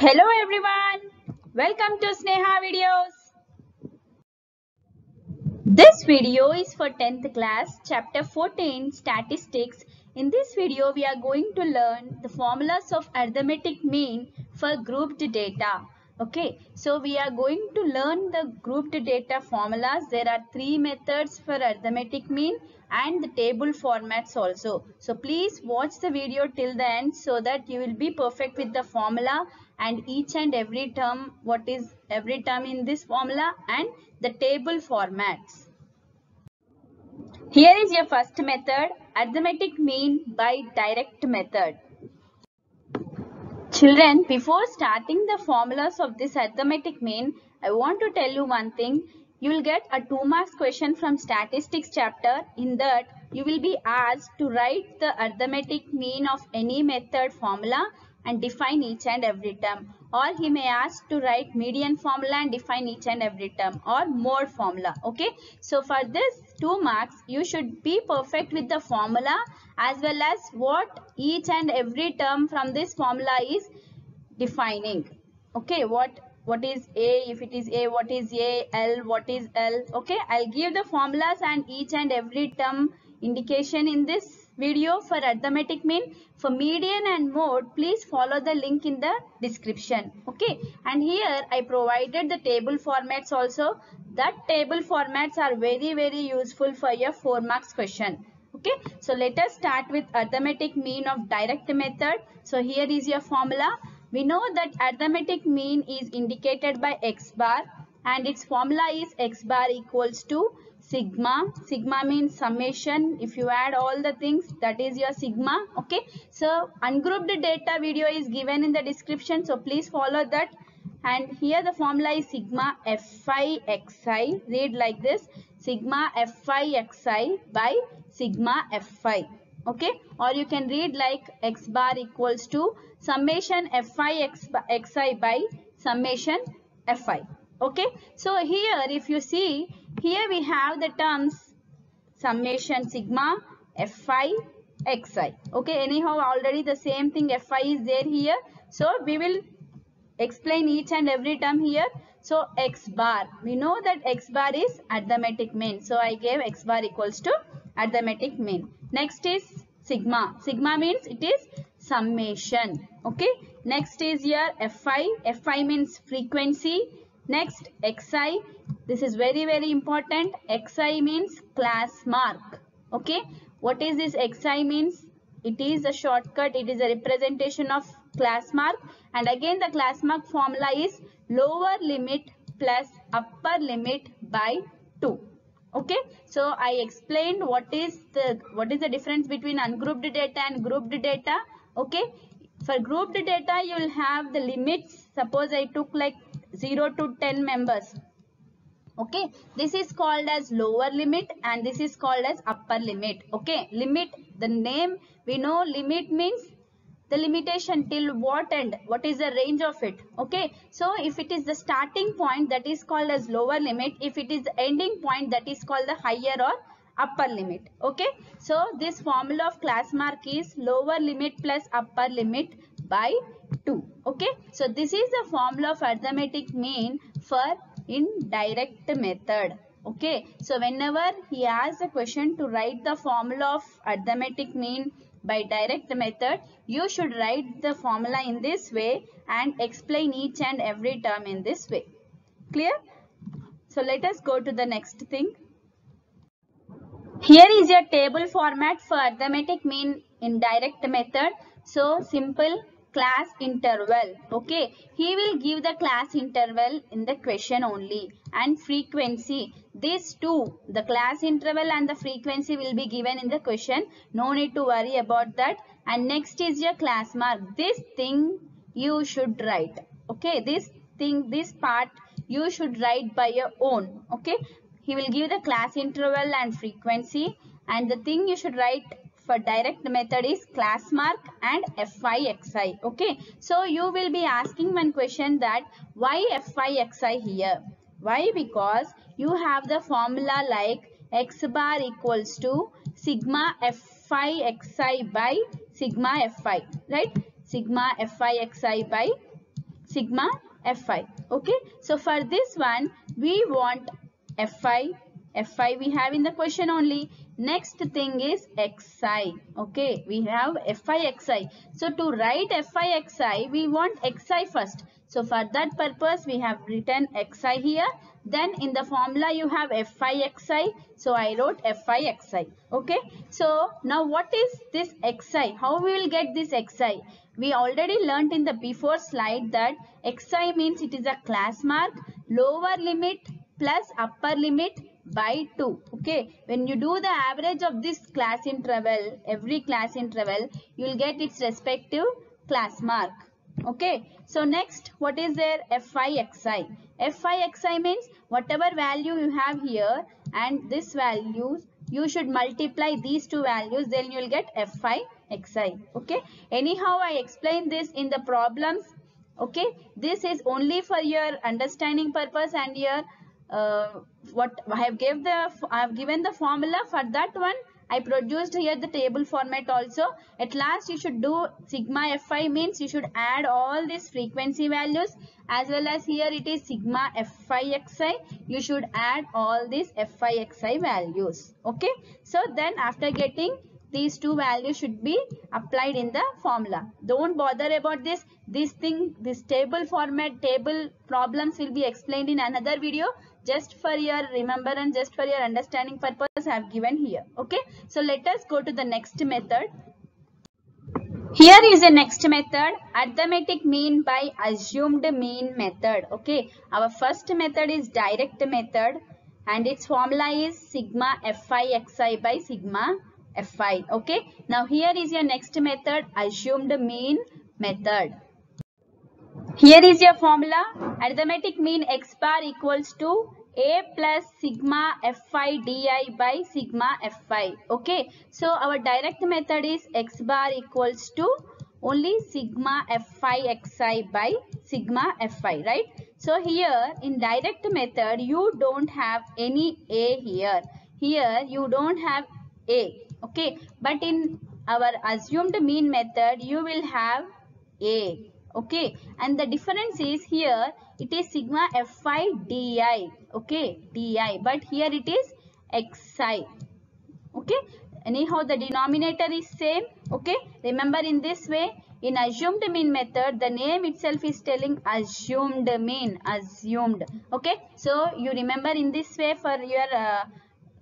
Hello everyone, welcome to Sneha Videos. This video is for 10th class, chapter 14, statistics. In this video, we are going to learn the formulas of arithmetic mean for grouped data. Okay, so we are going to learn the grouped data formulas. There are three methods for arithmetic mean and the table formats also. So please watch the video till the end so that you will be perfect with the formula and each and every term, what is every term in this formula and the table formats. Here is your first method, arithmetic mean by direct method. Children, before starting the formulas of this arithmetic mean, I want to tell you one thing. You will get a 2 marks question from statistics chapter. In that, you will be asked to write the arithmetic mean of any method formula and define each and every term. Or he may ask to write median formula and define each and every term or mode formula. Okay. So for this 2 marks, you should be perfect with the formula as well as what each and every term from this formula is defining. Okay, what is A, if it is A, what is A, L, what is L. Okay, I'll give the formulas and each and every term indication in this video for arithmetic mean. For median and mode, please follow the link in the description. Okay, and here I provided the table formats also. That table formats are very useful for your 4 marks question. Okay, so let us start with arithmetic mean of direct method. So here is your formula. We know that arithmetic mean is indicated by x bar and its formula is x bar equals to sigma. Sigma means summation. If you add all the things, that is your sigma. Okay, so ungrouped data video is given in the description, so please follow that. And here the formula is sigma fi xi. Read like this, sigma fi xi by sigma fi. Okay, or you can read like x bar equals to summation fi xi by summation fi. Okay, so here if you see, here we have the terms summation sigma fi xi. Okay, anyhow already the same thing fi is there here, so we will explain each and every term here. So x bar, we know that x bar is arithmetic mean, so I gave x bar equals to arithmetic mean. Next is sigma. Sigma means it is summation. Okay, next is your fi. Fi means frequency. Next xi, this is very important. Xi means class mark. Okay, what is this xi means? It is a shortcut, it is a representation of class mark, and again the class mark formula is lower limit plus upper limit by 2. Okay, so I explained what is the difference between ungrouped data and grouped data. Okay, for grouped data you will have the limits. Suppose I took like 0 to 10 members. Okay, this is called as lower limit and this is called as upper limit. Okay, limit, the name we know, limit means the limitation till what end, what is the range of it. Okay, so if it is the starting point, that is called as lower limit. If it is the ending point, that is called the higher or upper limit. Okay, so this formula of class mark is lower limit plus upper limit by 2. Okay, so this is the formula of arithmetic mean for in direct method. Okay, so whenever he asks a question to write the formula of arithmetic mean by direct method, you should write the formula in this way and explain each and every term in this way. Clear? So let us go to the next thing. Here is your table format for arithmetic mean in direct method. So simple, class interval. Okay, he will give the class interval in the question only, and frequency. These two, the class interval and the frequency, will be given in the question. No need to worry about that. And next is your class mark. This thing you should write. Okay, this thing, this part you should write by your own. Okay, he will give the class interval and frequency, and the thing you should write for direct method is class mark and fi xi. Okay, so you will be asking one question that why fi xi here? Why? Because you have the formula like x bar equals to sigma fi xi by sigma fi, right? Sigma fi xi by sigma fi. Okay, so for this one we want fi we have in the question only. Next thing is xi. Okay, we have fi xi. So to write fi xi, we want xi first. So for that purpose we have written xi here. Then in the formula you have fi xi. So I wrote fi xi. Okay, so now what is this xi? How we will get this xi? We already learnt in the before slide that xi means it is a class mark, lower limit plus upper limit by 2. Okay, when you do the average of this class interval, every class interval, you will get its respective class mark. Okay, so next what is there? fi xi. fi xi means whatever value you have here and this values, you should multiply these two values, then you will get fi xi. Okay, anyhow I explained this in the problems. Okay, this is only for your understanding purpose and your what I have given the formula for that one. I produced here the table format also. At last you should do sigma fi means you should add all these frequency values, as well as here it is sigma fi xi. You should add all these fi xi values. Okay, so then after getting these two values should be applied in the formula. Don't bother about this. This table format, table problems will be explained in another video. Just for your remembrance, just for your understanding purpose, I have given here. Okay, so let us go to the next method. Here is the next method, arithmetic mean by assumed mean method. Okay, our first method is direct method and its formula is sigma fi xi by sigma fi. Okay, now here is your next method, assumed mean method. Here is your formula, arithmetic mean x bar equals to a plus sigma fi di by sigma fi. Okay, so our direct method is x bar equals to only sigma fi xi by sigma fi, right? So here in direct method you don't have any a here. Here you don't have a. Okay, but in our assumed mean method you will have a. Okay, and the difference is here it is sigma fi di. Okay, di, but here it is xi. Okay, anyhow the denominator is same. Okay, remember in this way, in assumed mean method the name itself is telling assumed mean, assumed. Okay, so you remember in this way for your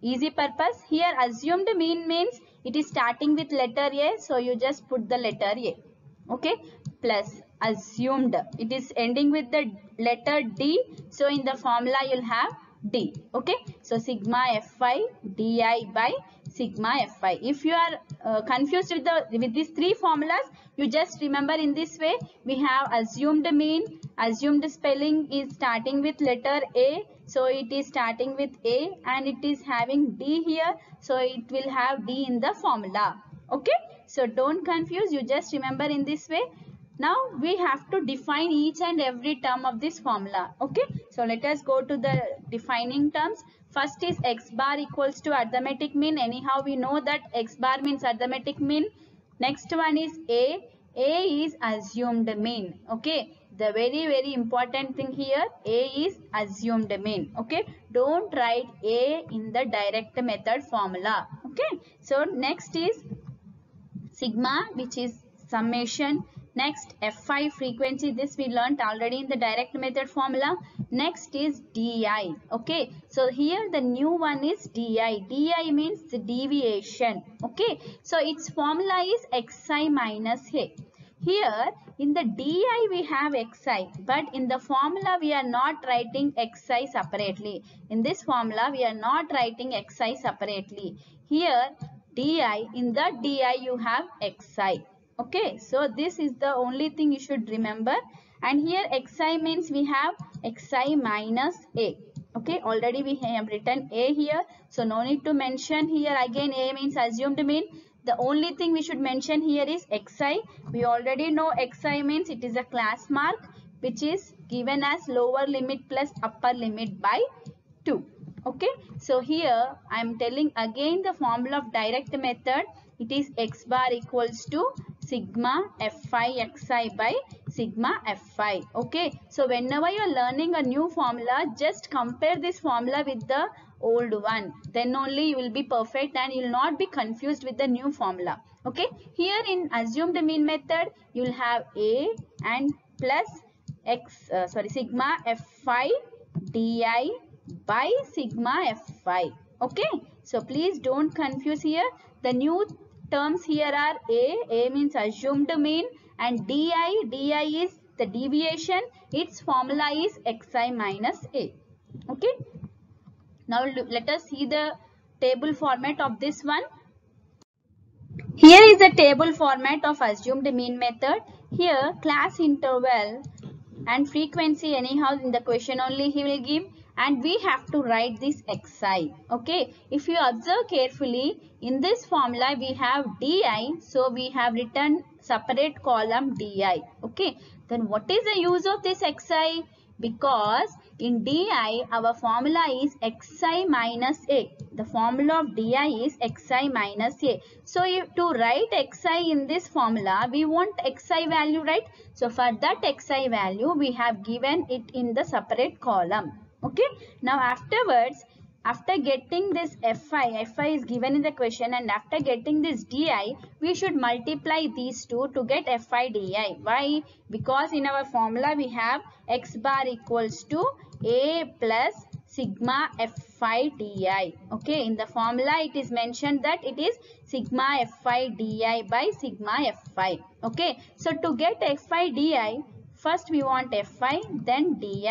easy purpose. Here assumed mean means it is starting with letter a, so you just put the letter a. Okay, plus assumed it is ending with the letter d, so in the formula you'll have d. Okay, so sigma fi di by sigma fi. If you are confused with these three formulas, you just remember in this way. We have assumed mean, assumed spelling is starting with letter a, so it is starting with a, and it is having d here, so it will have d in the formula. Okay, so don't confuse, you just remember in this way. Now we have to define each and every term of this formula. Okay, so let us go to the defining terms. First is x bar equals to arithmetic mean. Anyhow we know that x bar means arithmetic mean. Next one is a is assumed mean. Okay, the very important thing here, a is assumed mean. Okay, don't write a in the direct method formula. Okay, so next is sigma, which is summation. Next fi frequency, this we learnt already in the direct method formula. Next is di. Okay, so here the new one is di. Di means the deviation. Okay, so its formula is xi minus a. Here in the di we have xi, but in the formula we are not writing xi separately. In this formula we are not writing xi separately. Here di, in the di you have xi. Okay, so this is the only thing you should remember. And here xi means we have xi minus a. Okay, already we have written a here, so no need to mention here again. A means assumed mean. The only thing we should mention here is xi. We already know xi means it is a class mark which is given as lower limit plus upper limit by 2. Okay, so here I am telling again the formula of direct method. It is x bar equals to sigma fi xi by sigma Fi. Okay, so whenever you are learning a new formula, just compare this formula with the old one. Then only you will be perfect and you will not be confused with the new formula. Okay, here in assumed mean method, you will have A and plus sigma Fi di by sigma Fi. Okay, so please don't confuse here. The new terms here are A means assumed mean, and di is the deviation. Its formula is xi minus A. Okay, now let us see the table format of this one. Here is the table format of assumed mean method. Here class interval and frequency anyhow in the question only he will give, and we have to write this xi. Okay, if you observe carefully, in this formula we have di, so we have written separate column di. Okay, then what is the use of this xi? Because in di our formula is xi minus a. The formula of di is xi minus a. So to write xi in this formula, we want xi value, right? So for that xi value, we have given it in the separate column. Okay. Now afterwards, after getting this fi is given in the question, and after getting this di, we should multiply these two to get fi di. Why? Because in our formula we have x bar equals to a plus sigma fi di. Okay, in the formula it is mentioned that it is sigma fi di by sigma fi. Okay, so to get fi di, first we want fi, then di,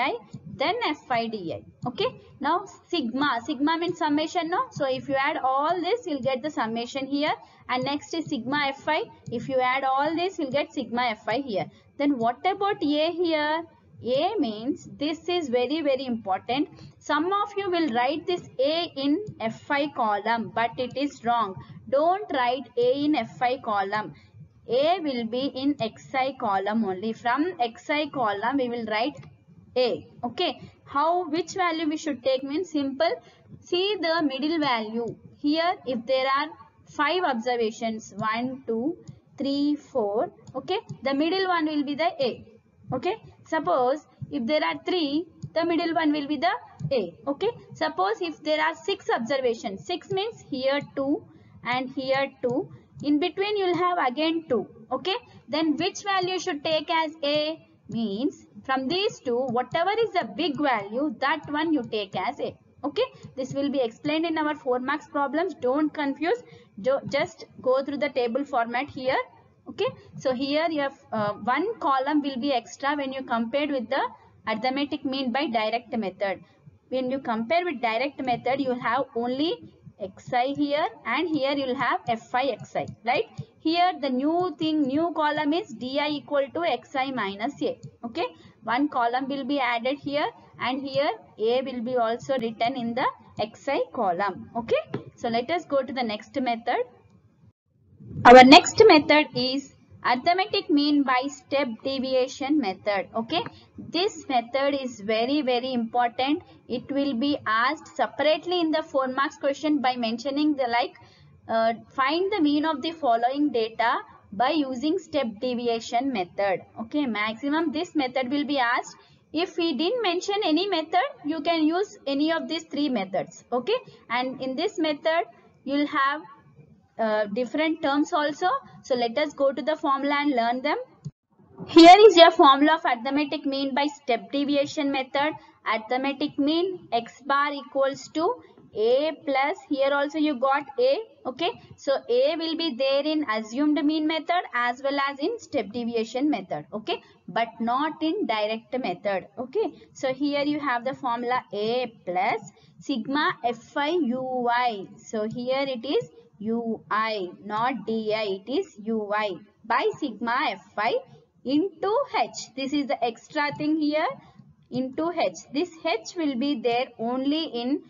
then fi di. Okay, now sigma means summation, no? So if you add all this, you'll get the summation here, and next is sigma fi. If you add all this, you'll get sigma fi here. Then what about a here? A means, this is very important. Some of you will write this a in fi column, but it is wrong. Don't write a in fi column. A will be in xi column only. From xi column we will write a. Okay, which value we should take means simple. See the middle value here. If there are 5 observations, 1 2 3 4, okay, the middle one will be the a. Okay, suppose if there are 3, the middle one will be the a. Okay, suppose if there are 6 observations, 6 means here 2 and here 2, in between you will have again 2. Okay, then which value should take as a? Means from these two, whatever is the big value, that one you take as a. Okay, this will be explained in our 4 marks problems. Don't confuse, just go through the table format here. Okay, so here you have one column will be extra when you compare with the arithmetic mean by direct method. When you compare with direct method, you will have only xi here, and here you will have fi xi, right? Here the new column is di equal to xi minus a. Okay, one column will be added here, and here a will be also written in the xi column. Okay, so let us go to the next method. Our next method is arithmetic mean by step deviation method. Okay, this method is very important. It will be asked separately in the 4 marks question by mentioning the find the mean of the following data by using step deviation method. Okay, maximum this method will be asked. If we didn't mention any method, you can use any of these 3 methods. Okay, and in this method you will have different terms also. So let us go to the formula and learn them. Here is your formula of arithmetic mean by step deviation method. Arithmetic mean x bar equals to a plus, here also you got a. Okay, so a will be there in assumed mean method as well as in step deviation method. Okay, but not in direct method. Okay, so here you have the formula a plus sigma fi ui. So here it is ui, not di, it is ui by sigma fi into h. This is the extra thing here, into h. This h will be there only in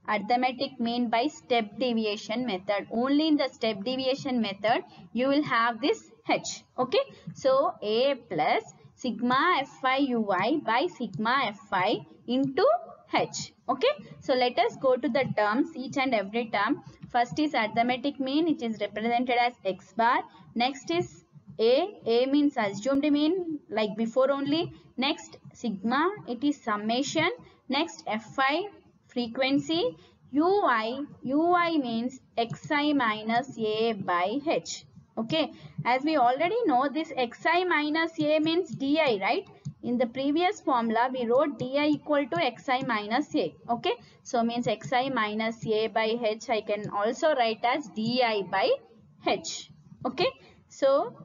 arithmetic mean by step deviation method. Only in the step deviation method you will have this h. Okay, so a plus sigma fi ui by sigma fi into h. Okay, so let us go to the terms, each and every term. First is arithmetic mean, which is represented as x bar. Next is A means assumed mean, like before only. Next sigma, it is summation. Next Fi, frequency. Ui means xi minus A by H. Okay, as we already know, this xi minus A means di, right? In the previous formula, we wrote di equal to xi minus A. Okay, so means xi minus A by H, I can also write as di by H. Okay, so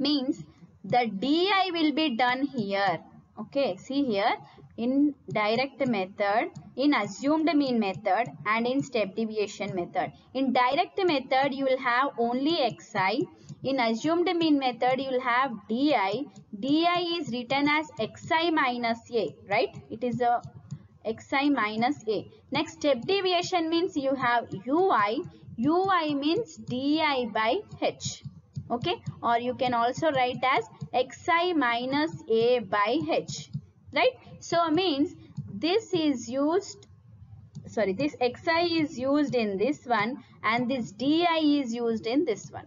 means the di will be done here. Okay, see here, in direct method, in assumed mean method, and in step deviation method. In direct method, you will have only xi. In assumed mean method, you will have di. Di is written as xi minus A, right? It is a xi minus A. Next, step deviation means you have ui. Ui means di by H. Okay, or you can also write as xi minus A by H, right? So means this is used, sorry, this xi is used in this one and this di is used in this one.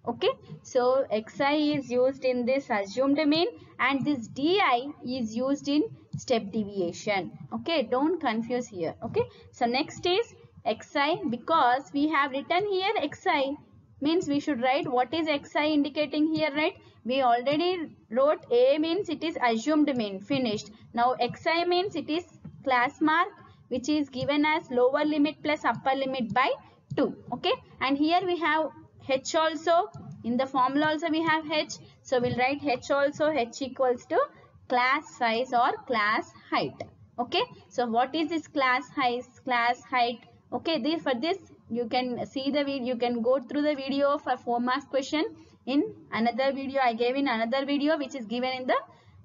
Okay, so xi is used in this assumed mean and this di is used in step deviation. Okay, don't confuse here. Okay, so next is xi, because we have written here xi, means we should write what is xi indicating here, right? We already wrote A means it is assumed mean, finished. Now xi means it is class mark, which is given as lower limit plus upper limit by 2. Okay, and here we have H also. In the formula also we have H. So we'll write H also. H equals to class size or class height. Okay, so what is this class height? Okay, for this you can see the video, you can go through the video for 4 marks question in another video. I gave in another video which is given in the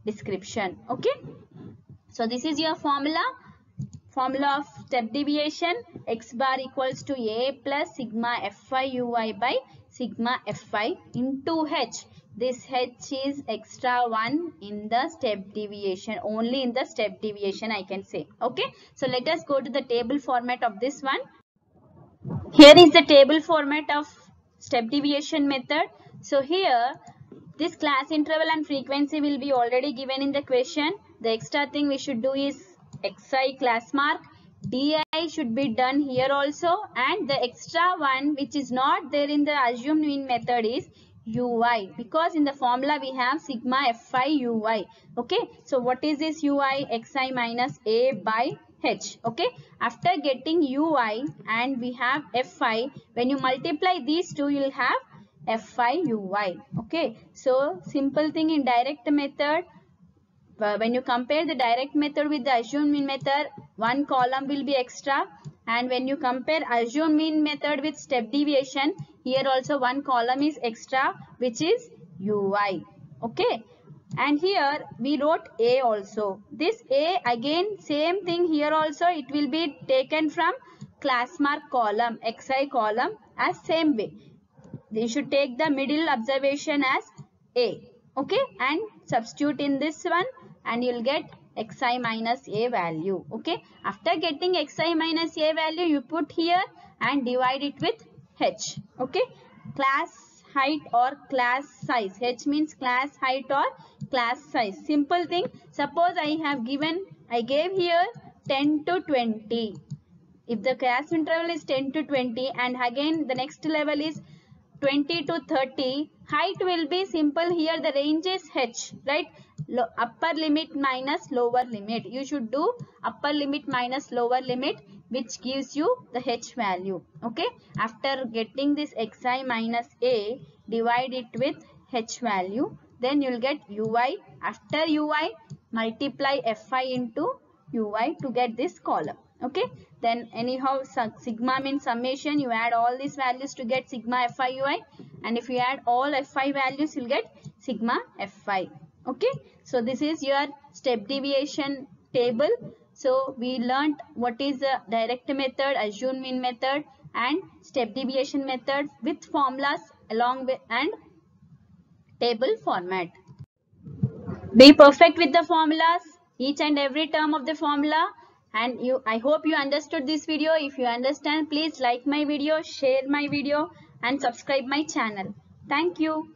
description. Okay, so this is your formula of step deviation. X bar equals to A plus sigma Fi ui by sigma Fi into H. This H is extra 1 in the step deviation, only in the step deviation I can say. Okay, so let us go to the table format of this one. Here is the table format of step deviation method. So here this class interval and frequency will be already given in the question. The extra thing we should do is xi class mark, di should be done here also, and the extra one which is not there in the assumed mean method is ui, because in the formula we have sigma Fi ui. Okay, so what is this ui? Xi minus A by H. Okay, after getting ui and we have Fi, when you multiply these two you will have Fi ui. Okay, so simple thing in direct method, when you compare the direct method with the assumed mean method, one column will be extra, and when you compare assumed mean method with step deviation, here also one column is extra, which is ui. Okay, and here we wrote A also. This A again same thing, here also it will be taken from class mark column, xi column, as same way. You should take the middle observation as A. Okay, and substitute in this one and you will get xi minus A value. Okay, after getting xi minus A value, you put here and divide it with H. Okay, class height or class size. H means class height or class size. Simple thing. Suppose I gave here 10 to 20. If the class interval is 10 to 20 and again the next level is 20 to 30, height will be simple. Here the range is H, right? Upper limit minus lower limit. You should do upper limit minus lower limit, which gives you the H value. Okay, after getting this xi minus A, divide it with H value, then you will get ui. After ui, multiply Fi into ui to get this column. Okay, then anyhow sigma means summation, you add all these values to get sigma Fi ui, and if you add all Fi values, you'll get sigma Fi. Okay, so this is your step deviation table. So we learnt what is the direct method, assumed mean method, and step deviation method with formulas along with and table format. Be perfect with the formulas, each and every term of the formula. And I hope you understood this video. If you understand, please like my video, share my video and subscribe my channel. Thank you.